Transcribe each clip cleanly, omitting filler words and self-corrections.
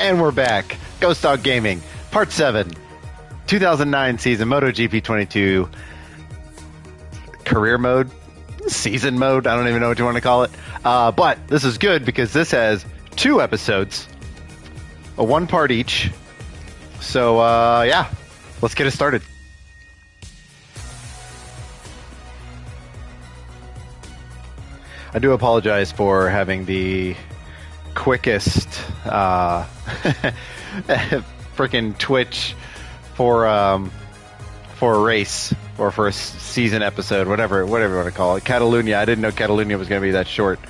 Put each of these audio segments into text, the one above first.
And we're back. Ghost Dog Gaming, Part 7, 2009 season, MotoGP 22, career mode, season mode, I don't even know what you want to call it. But this is good because this has 2 episodes, a 1 part each. So, yeah, let's get it started. I do apologize for having the quickest freaking Twitch for a race or for a season episode, whatever you want to call it. Catalunya. I didn't know Catalunya was going to be that short.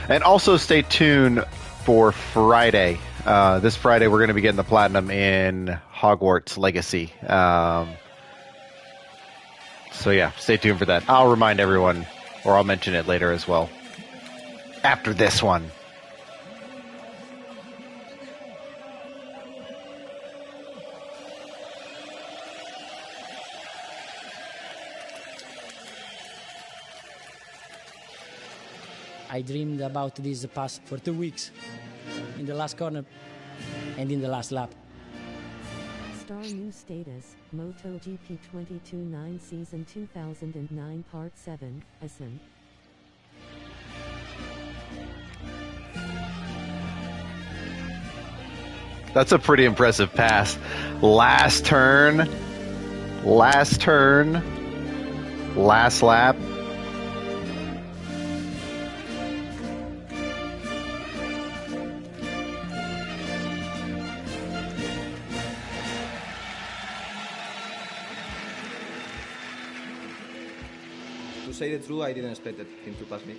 And also stay tuned for Friday. This Friday we're going to be getting the platinum in Hogwarts Legacy. So yeah, stay tuned for that. I'll remind everyone, or I'll mention it later as well. After this one. I dreamed about this pass for 2 weeks, in the last corner and in the last lap. Star new status, MotoGP 22-9 Season 2009 Part 7, Assen. That's a pretty impressive pass. Last turn, last lap. To say the truth, I didn't expect him to pass me.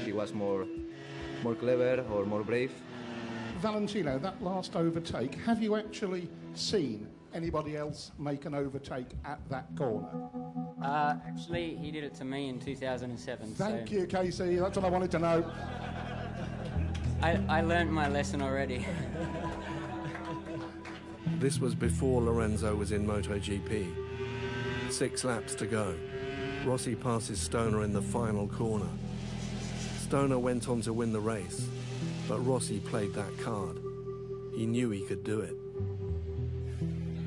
He was more clever or more brave. Valentino, that last overtake, have you actually seen anybody else make an overtake at that corner? Actually, he did it to me in 2007. Thank you, Casey. That's what I wanted to know. I learned my lesson already. This was before Lorenzo was in MotoGP. 6 laps to go. Rossi passes Stoner in the final corner. Stoner went on to win the race, but Rossi played that card. He knew he could do it.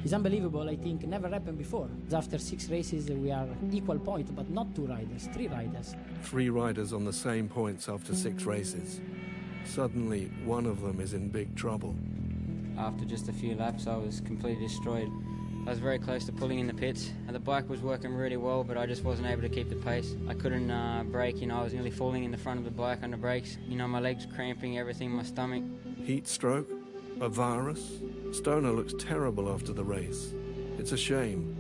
It's unbelievable, I think, never happened before. After 6 races, we are equal point, but not 2 riders, 3 riders. 3 riders on the same points after 6 races. Suddenly, one of them is in big trouble. After just a few laps, I was completely destroyed. I was very close to pulling in the pits. The bike was working really well, but I just wasn't able to keep the pace. I couldn't brake, I was nearly falling in the front of the bike under brakes. My legs cramping, everything, my stomach. Heat stroke? A virus? Stoner looks terrible after the race. It's a shame.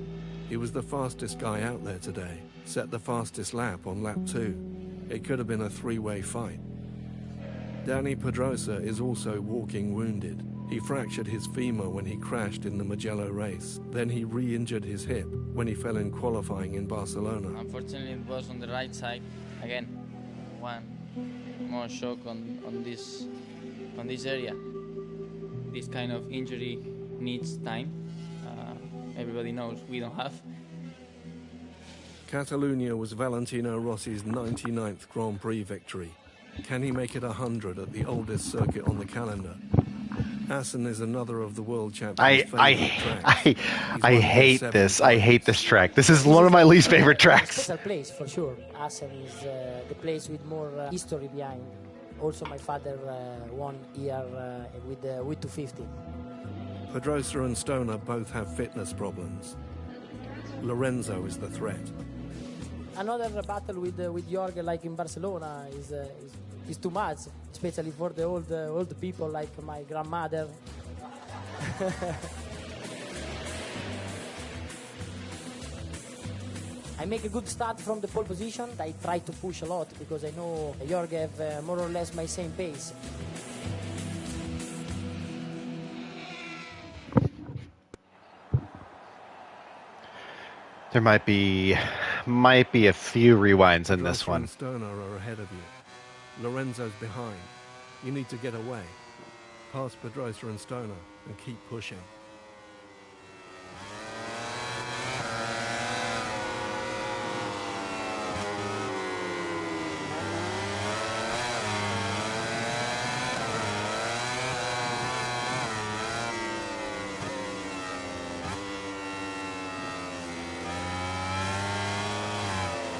He was the fastest guy out there today. Set the fastest lap on lap 2. It could have been a 3-way fight. Danny Pedrosa is also walking wounded. He fractured his femur when he crashed in the Mugello race. Then he re-injured his hip when he fell in qualifying in Barcelona. Unfortunately, it was on the right side. Again, one more shock on this area. This kind of injury needs time. Everybody knows we don't have. Catalunya was Valentino Rossi's 99th Grand Prix victory. Can he make it 100 at the oldest circuit on the calendar? Assen is another of the world champion's favorite tracks. I hate this. I hate this track. This is one of my least favorite tracks. Special place for sure. Assen is the place with more history behind. Also, my father won here with 250. Pedrosa and Stoner both have fitness problems. Lorenzo is the threat. Another battle with Jorge, like in Barcelona, is too much, especially for the old people like my grandmother. I make a good start from the pole position. I try to push a lot because I know Jorge have more or less my same pace. There might be a few rewinds in this one. Stoner are ahead of you. Lorenzo's behind. You need to get away. Pass Pedrosa and Stoner and keep pushing.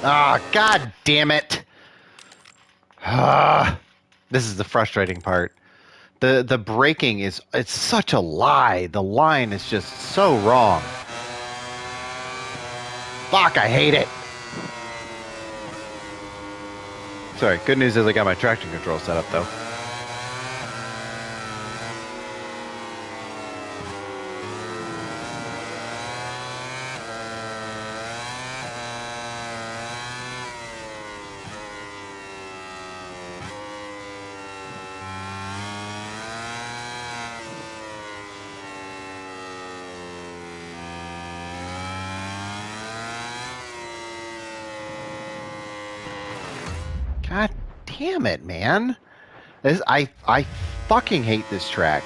Ah, god damn it. This is the frustrating part. The braking it's such a lie. The line is just so wrong. Fuck, I hate it. Sorry, good news is I got my traction control set up though. God damn it, man. I fucking hate this track.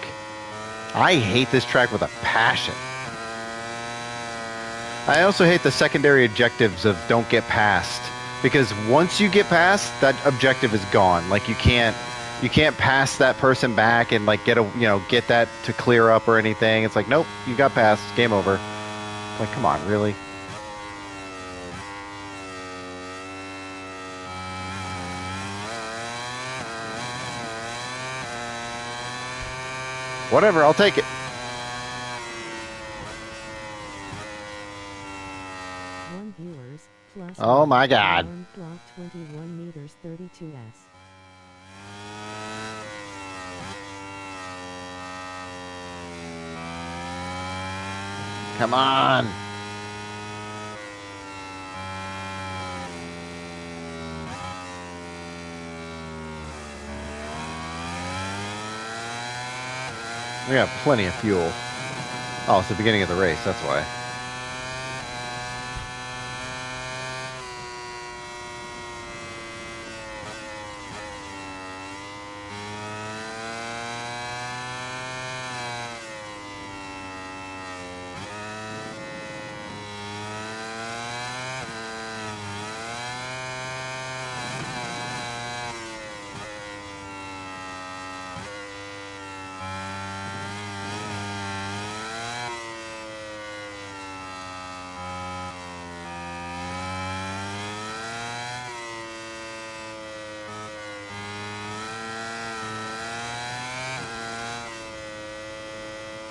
I hate this track with a passion. I also hate the secondary objectives of don't get past. Because once you get past, that objective is gone. Like you can't pass that person back and like get that to clear up or anything. It's like, nope, you got past, game over. Like, come on, really? Whatever, I'll take it. One viewers plus Oh my god. block 21 meters 32s. Come on. We got plenty of fuel. Oh, it's the beginning of the race, that's why.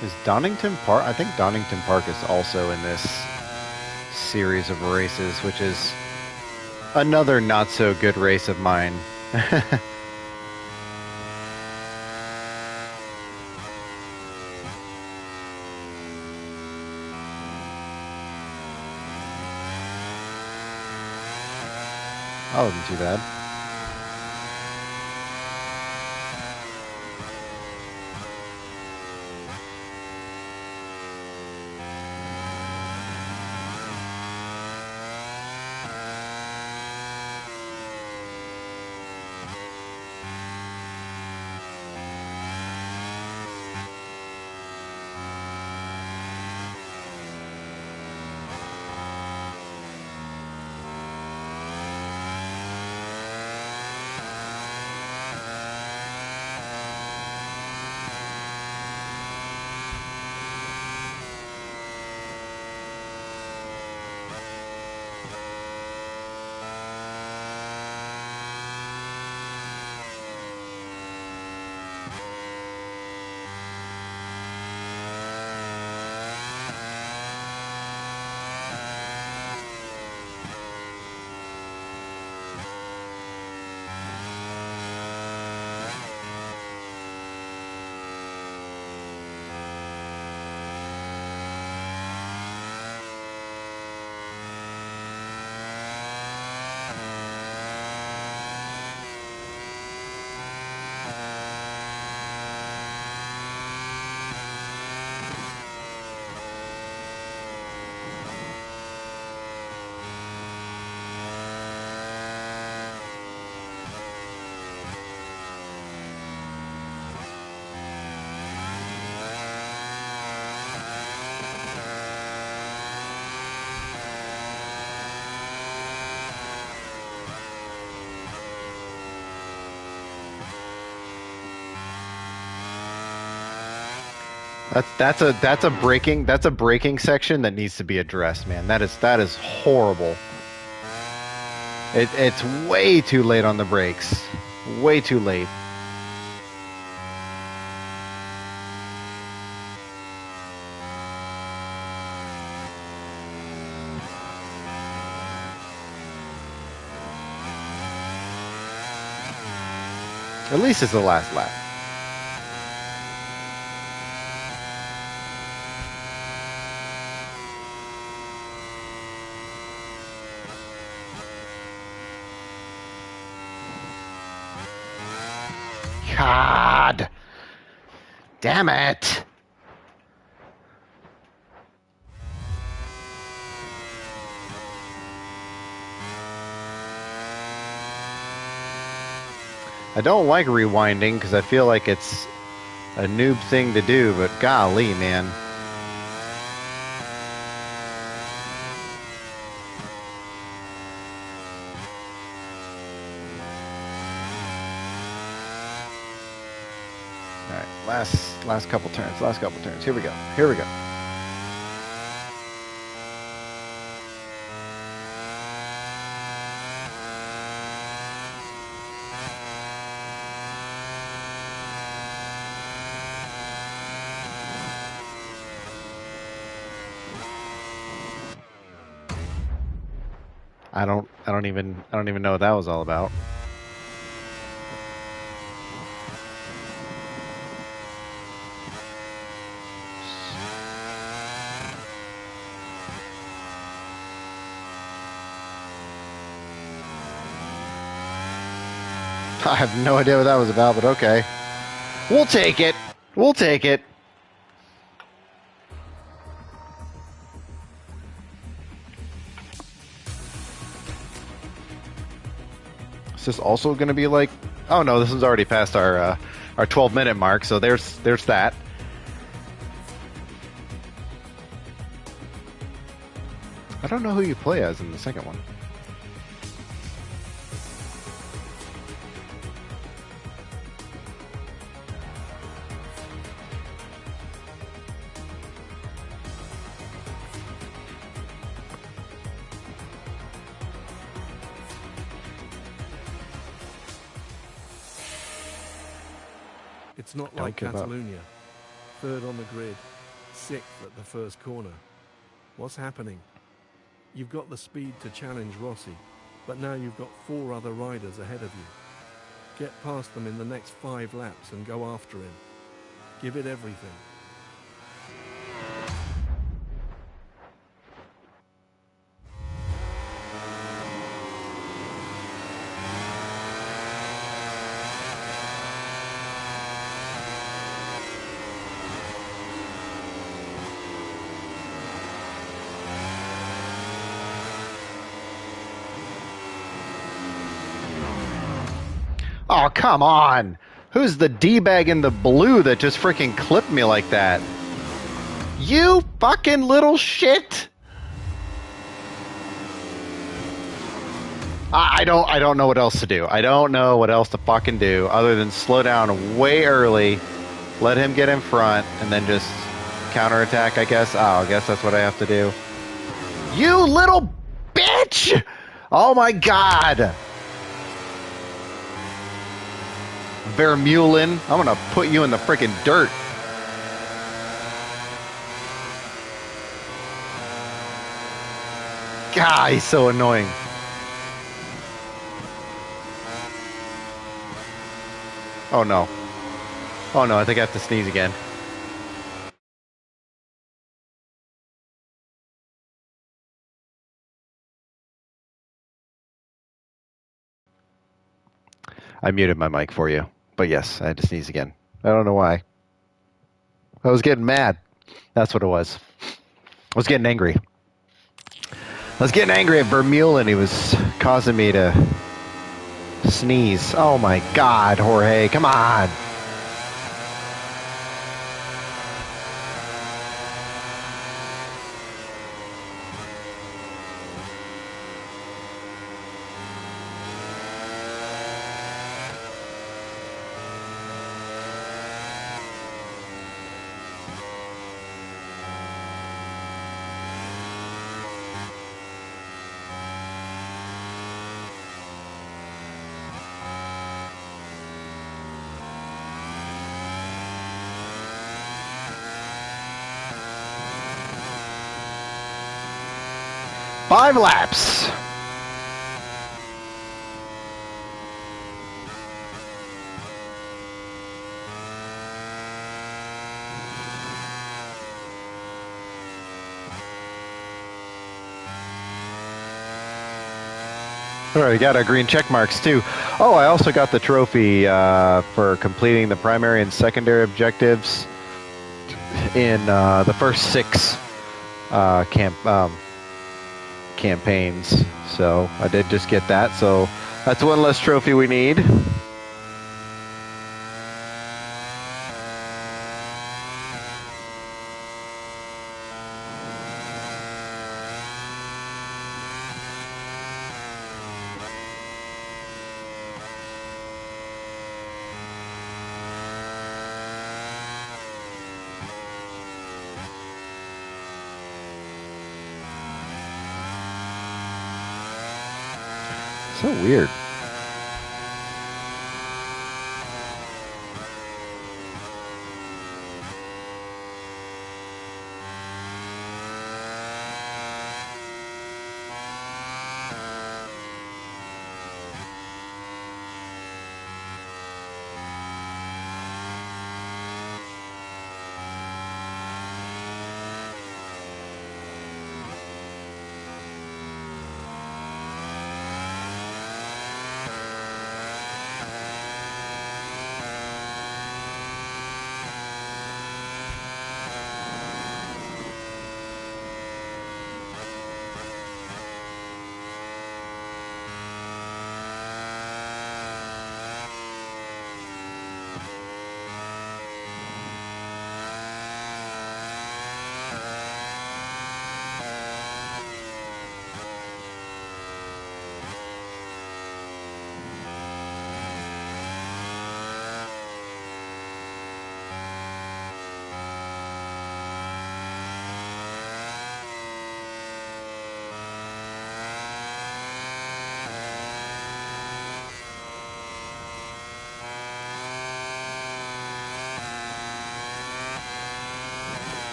Is Donington Park? I think Donington Park is also in this series of races, which is another not so good race of mine. That wasn't too bad. That's a braking section that needs to be addressed, man. That is horrible. It's way too late on the brakes. Way too late. At least it's the last lap. God. Damn it. I don't like rewinding because I feel like it's a noob thing to do, but golly, man. All right, last couple turns. Here we go. I don't even know what that was all about. I have no idea what that was about, but okay. We'll take it. Is this also going to be like... Oh no, this is already past our 12-minute mark, so there's that. I don't know who you play as in the second one. It's not Don't like give up. Catalonia. Third on the grid, sixth at the first corner. What's happening? You've got the speed to challenge Rossi, but now you've got 4 other riders ahead of you. Get past them in the next 5 laps and go after him. Give it everything. Oh, come on. Who's the D-bag in the blue that just freaking clipped me like that? You fucking little shit. I don't know what else to do. I don't know what else to fucking do other than slow down way early, let him get in front, and then just counterattack, I guess. Oh, I guess that's what I have to do. You little bitch! Oh my god. Vermeulen, I'm gonna put you in the freaking dirt. God, he's so annoying. Oh no. Oh no, I think I have to sneeze again. I muted my mic for you. But yes, I had to sneeze again. I don't know why. I was getting mad. That's what it was. I was getting angry. I was getting angry at Vermeulen. He was causing me to sneeze. Oh my god, Jorge, come on. 5 laps. All right, we got our green check marks too. Oh, I also got the trophy for completing the primary and secondary objectives in the first 6 campaigns. So I did just get that. So that's one less trophy we need. So weird.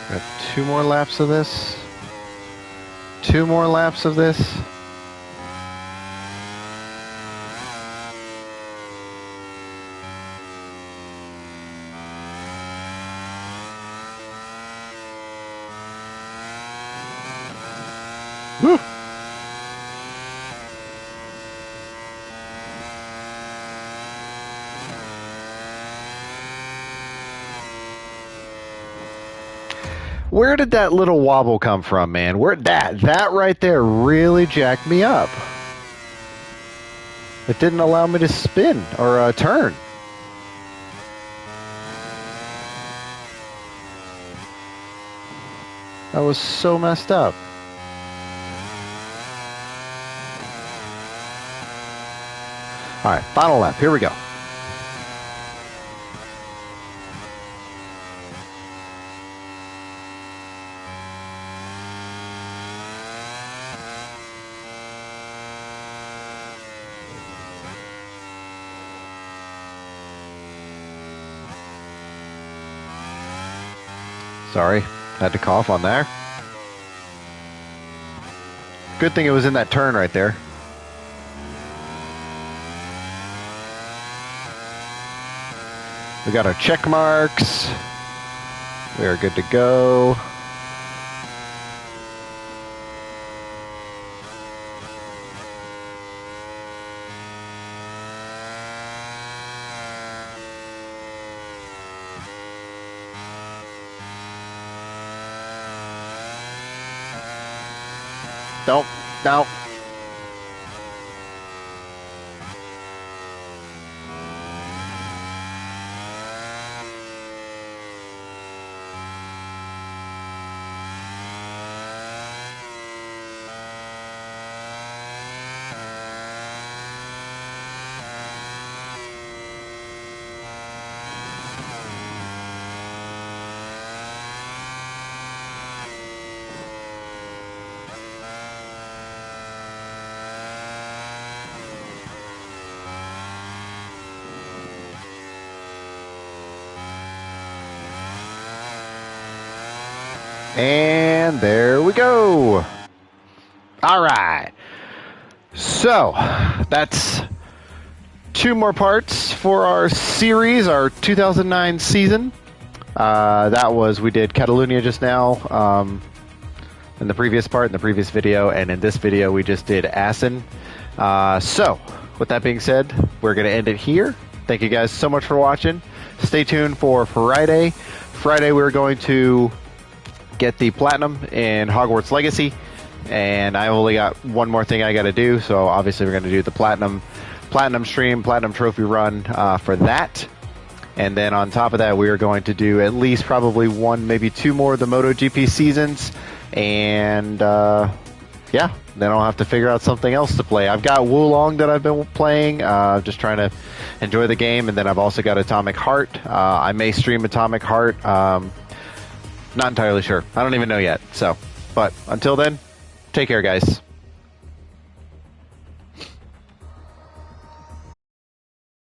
Got 2 more laps of this. 2 more laps of this. Woo! Where did that little wobble come from, man? Where that right there really jacked me up. It didn't allow me to spin or turn. That was so messed up. All right, final lap. Here we go. Sorry, had to cough on there. Good thing it was in that turn right there. We got our check marks. We are good to go. Nope, nope. And there we go. All right. So that's 2 more parts for our series, our 2009 season. We did Catalunya just now in the previous part, in the previous video, and in this video we just did Assen. So with that being said, we're going to end it here. Thank you guys so much for watching. Stay tuned for Friday. Friday we're going to get the Platinum in Hogwarts Legacy, and I only got one more thing I got to do, so obviously we're going to do the Platinum stream, Platinum Trophy run for that. And then on top of that, we are going to do at least probably 1, maybe 2 more of the MotoGP seasons, and yeah, then I'll have to figure out something else to play. I've got Wulong that I've been playing, just trying to enjoy the game, and then I've also got Atomic Heart. I may stream Atomic Heart. Not entirely sure. I don't even know yet. So, but until then, take care, guys.